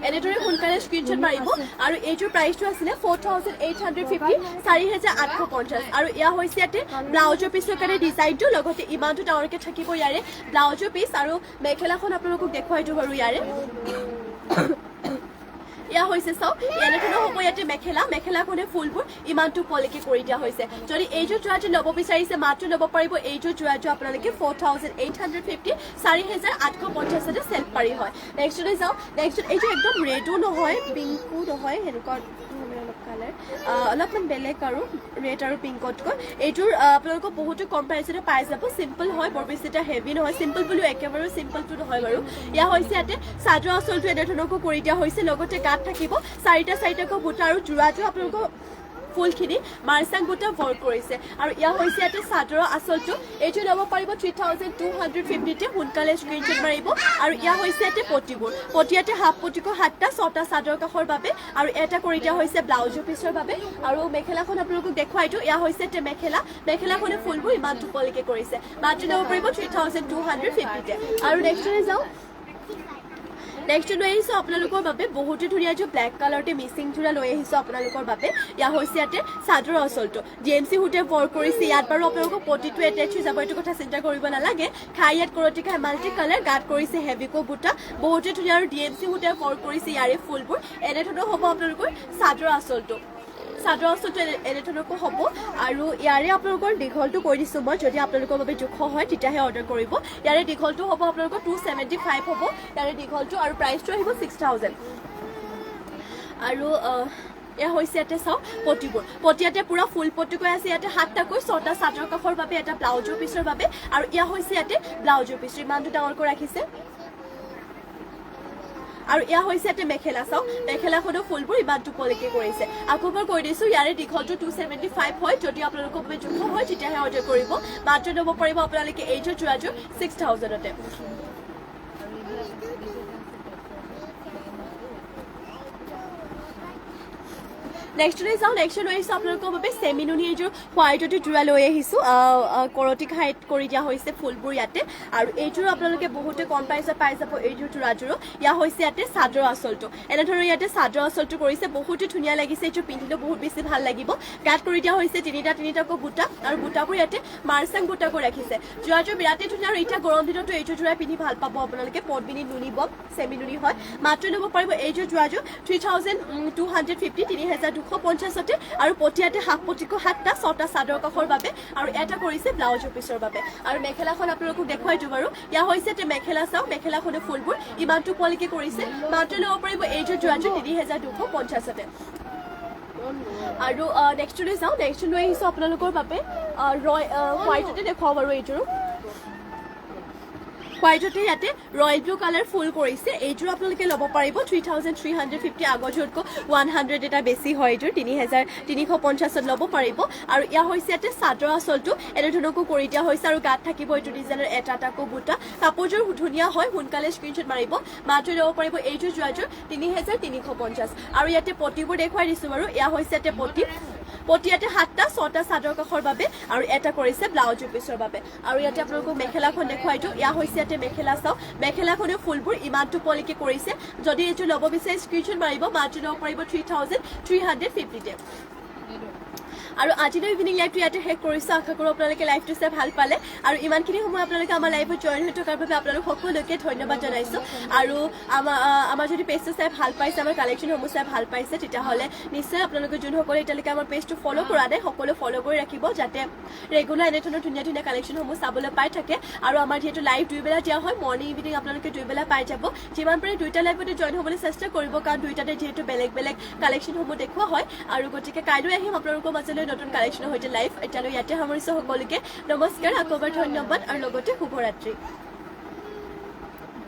এনেদৰে সোনকালে স্ক্ৰীনশ্বট মাৰিব আৰু এইটোৰ প্ৰাইচটো আছিলে 4,850 4,850 আৰু এয়া হৈছে ইয়াতে ব্লাউজৰ পিছৰ কাৰণে ডিজাইনটো লগতে ইমানটো ডাঙৰকৈ থাকিব ইয়াৰে ব্লাউজৰ পিছ আৰু মেখেলাখন আপোনালোকক দেখুৱাই দিওঁ বাৰু ইয়াৰে এয়া হৈছে চাওক এনেধৰণৰ হ'ব ইয়াতে মেখেলাখনে ফুলবোৰ ইমানটো পলিকে কৰি দিয়া হৈছে যদি এইযোৰ যোৰাটো ল'ব বিচাৰিছে মাত্ৰ ল'ব পাৰিব এইযোৰ যোৰাটো আপোনালোকে 4,850 4,850 চেল পাৰি হয় নেক্সটলৈ যাওঁ নেক্সট এইটো একদম ৰেডো নহয় পিংকো নহয় সেনেকুৱা কালাৰ অলপমান বেলেগ আৰু ৰেড আৰু পিংকতকৈ এইটোৰ আপোনালোকক বহুতো কম প্ৰাইচতে পাই যাব চিম্পল হয় বৰ বেছি এটা হেভি নহয় চিম্পল বুলিও একেবাৰে চিম্পলটো নহয় বাৰু এয়া হৈছে ইয়াতে চাদৰ আঁচলটো এনেধৰণকৈ কৰি দিয়া হৈছে লগতে গাত থাকিব চাৰিটাকৈ বুটা আৰু যোৰাটো আপোনালোকক ফুলখিনি মাৰ্চাং বুটা ৱৰ্ক কৰিছে আৰু ইয়া হৈছে ইয়াতে চাদৰৰ আঁচলটো এইটো ল'ব পাৰিব 3,250 সোনকালে স্ক্ৰীনশ্বট মাৰিব আৰু ইয়া হৈছে ইয়াতে পটিয়াতে হাফ পটিকৈ 7টা চাদৰ কাষৰ বাবে আৰু এটা কৰি দিয়া হৈছে ব্লাউজৰ পিছৰ বাবে আৰু মেখেলাখন আপোনালোকক দেখুৱাই দিওঁ ইয়া হৈছে ইয়াতে মেখেলাখনে ফুলবোৰ ইমান ধুপলিকে কৰিছে মাত্ৰ ল'ব পাৰিব 3,250 আৰু নেক্সটলৈ যাওঁ নেক্সট লৈ আহিছোঁ আপোনালোকৰ বাবে বহুতো ধুনীয়া যে ব্লেক কালাৰতে মিচিং যোৰা লৈ আহিছোঁ আপোনালোকৰ বাবে ইয়া হৈছে ইয়াতে চাদৰ আঁচলটো DMC সূতে ৱৰ্ক কৰিছে ইয়াত বাৰু আপোনালোকক পটিটো এটেচ হৈ যাব এইটো কথা চিন্তা কৰিব নালাগে খাই ইয়াত কৰতি খাই মাল্টি কালাৰ গাত কৰিছে হেভিকো বুটা বহুতো ধুনীয়া আৰু DMC সূতে ৱৰ্ক কৰিছে ইয়াৰে ফুলবোৰ এনেধৰণৰ হ'ব আপোনালোকৰ চাদৰ আঁচলটো এনেধৰণকৈ হ'ব আৰু ইয়াৰে আপোনালোকৰ দীঘলটো কৈ দিছোঁ মই যদি আপোনালোকৰ বাবে জোখ হয় তেতিয়াহে অৰ্ডাৰ কৰিব ইয়াৰে দীঘলটো হ'ব আপোনালোকৰ 275 হ'ব ইয়াৰে দীঘলটো আৰু প্ৰাইচটো আহিব 6,000 আৰু এয়া হৈছে ইয়াতে চাওক পটিয়াতে পুৰা ফুল পটিকৈ আছে ইয়াতে 7টাকৈ 6টা চাদৰ কাষৰ বাবে এটা ব্লাউজৰ পিছৰ বাবে আৰু এয়া হৈছে ইয়াতে ব্লাউজৰ পিছ ইমানটো ডাঙৰকৈ ৰাখিছে আৰু এয়া হৈছে ইয়াতে মেখেলা চাওক মেখেলাখনো ফুলবোৰ ইমানটো পলিকে কৰিছে আকৌ এবাৰ কৈ দিছোঁ ইয়াৰে দীঘলটো 275 হয় যদি আপোনালোকৰ বাবে জোখ হয় তেতিয়াহে অৰ্ডাৰ কৰিব মাত্ৰ ল'ব পাৰিব আপোনালোকে এইযোৰ যোৰাযোৰ 6,000তে নেক্সটলৈ যাওঁ নেক্সট লৈ আহিছোঁ আপোনালোকৰ বাবে চেমিনুনি এইযোৰ হোৱাইটতে যোৰা লৈ আহিছোঁ কৰতি খাইত কৰি দিয়া হৈছে ফুলবোৰ ইয়াতে আৰু এইযোৰ আপোনালোকে বহুতে কম প্ৰাইচত পাই যাব এইযোৰ যোৰাযোৰো ইয়া হৈছে ইয়াতে চাদৰ আঁচলটো এনেধৰণৰ ইয়াতে চাদৰ আঁচলটো কৰিছে বহুতো ধুনীয়া লাগিছে এইযোৰ পিন্ধিলেও বহুত বেছি ভাল লাগিব গাত কৰি দিয়া হৈছে তিনিটাকৈ বুটা আৰু বুটাবোৰ ইয়াতে মাৰ্চাং বুটাকৈ ৰাখিছে যোৰাযোৰ বিৰাটেই ধুনীয়া আৰু এতিয়া গৰম দিনতো এইযোৰ যোৰা পিন্ধি ভাল পাব আপোনালোকে পদ্মিনী নুনি বম চেমিনুনি হয় মাত্ৰ ল'ব পাৰিব এইযোৰ যোৰাযোৰ 3,250 3,250 আৰু পটিয়াতে হাফ পটিকৈ 7টা 6টা চাদৰ কাষৰ বাবে আৰু এটা কৰিছে ব্লাউজৰ পিছৰ বাবে আৰু মেখেলাখন আপোনালোকক দেখুৱাই দিওঁ বাৰু ইয়া হৈছে ইয়াতে মেখেলা চাওক মেখেলাখনে ফুলবোৰ ইমানটো পলিকে কৰিছে মাত্ৰ ল'ব পাৰিব এইযোৰ যোৰাযোৰ 3,250 আৰু নেক্সটলৈ যাওঁ নেক্সট লৈ আহিছোঁ আপোনালোকৰ বাবে হোৱাইটতে দেখুৱাওঁ বাৰু এইযোৰো হোৱাইটতে ইয়াতে ৰয়েল ব্লু কালাৰ ফুল কৰিছে এইযোৰ আপোনালোকে ল'ব পাৰিব 3,350 আগৰ যোৰতকৈ 100 এটা বেছি হয় এইযোৰ 3,350ত ল'ব পাৰিব আৰু ইয়া হৈছে ইয়াতে চাদৰ আঁচলটো এনেধৰণকৈ কৰি দিয়া হৈছে আৰু গাত থাকিব এইটো ডিজাইনৰ এটাকৈ বুটা কাপোৰযোৰ ধুনীয়া হয় সোনকালে স্ক্ৰীনশ্বট মাৰিব মাত্ৰ ল'ব পাৰিব এইযোৰ যোৰাযোৰ 3,350 আৰু ইয়াতে পটিবোৰ দেখুৱাই দিছোঁ বাৰু ইয়া হৈছে ইয়াতে পটিয়াতে 7টা 6টা চাদৰ কাষৰ বাবে আৰু এটা কৰিছে ব্লাউজৰ পিছৰ বাবে আৰু ইয়াতে আপোনালোকক মেখেলাখন দেখুৱাই দিওঁ ইয়া হৈছে ইয়াতে মেখেলা চাওক মেখেলাখনে ফুলবোৰ ইমানটো পলিকে কৰিছে যদি এইটো ল'ব বিচাৰে স্ক্ৰীনশ্বট মাৰিব মাত্ৰ ল'ব পাৰিব 3,350 আৰু আজিলৈ ইভিনিং লাইভটো ইয়াতে শেষ কৰিছোঁ আশা কৰোঁ আপোনালোকে লাইভটো চাই ভাল পালে আৰু ইমানখিনি সময় আপোনালোকে আমাৰ লাইভত জইন হৈ থকাৰ বাবে আপোনালোক সকলোকে ধন্যবাদ জনাইছোঁ আৰু আমাৰ যদি পেজটো চাই ভাল পাইছে আমাৰ কালেকশ্যনসমূহ চাই ভাল পাইছে তেতিয়াহ'লে নিশ্চয় আপোনালোকে যোনসকলে এতিয়ালৈকে আমাৰ পেজটো ফ'ল' কৰা নাই সকলো ফ'ল' কৰি ৰাখিব যাতে ৰেগুলাৰ এনেধৰণৰ ধুনীয়া ধুনীয়া কালেকশ্যনসমূহ চাবলৈ পাই থাকে আৰু আমাৰ যিহেতু লাইভ দুইবেলা দিয়া হয় মৰ্ণিং ইভিনিং আপোনালোকে দুইবেলা পাই যাব যিমান পাৰে দুইটা লাইভতে জইন হ'বলৈ চেষ্টা কৰিব কাৰণ দুইটাতে যিহেতু বেলেগ বেলেগ কালেকশ্যনসমূহ দেখুওৱা হয় আৰু গতিকে কাইলৈ আহিম আপোনালোকৰ মাজলৈ নতুন কালেকশ্যনৰ সৈতে লাইভ এতিয়ালৈ ইয়াতে সামৰিছোঁ সকলোকে নমস্কাৰ আকৌ এবাৰ ধন্যবাদ আৰু লগতে শুভৰাত্ৰি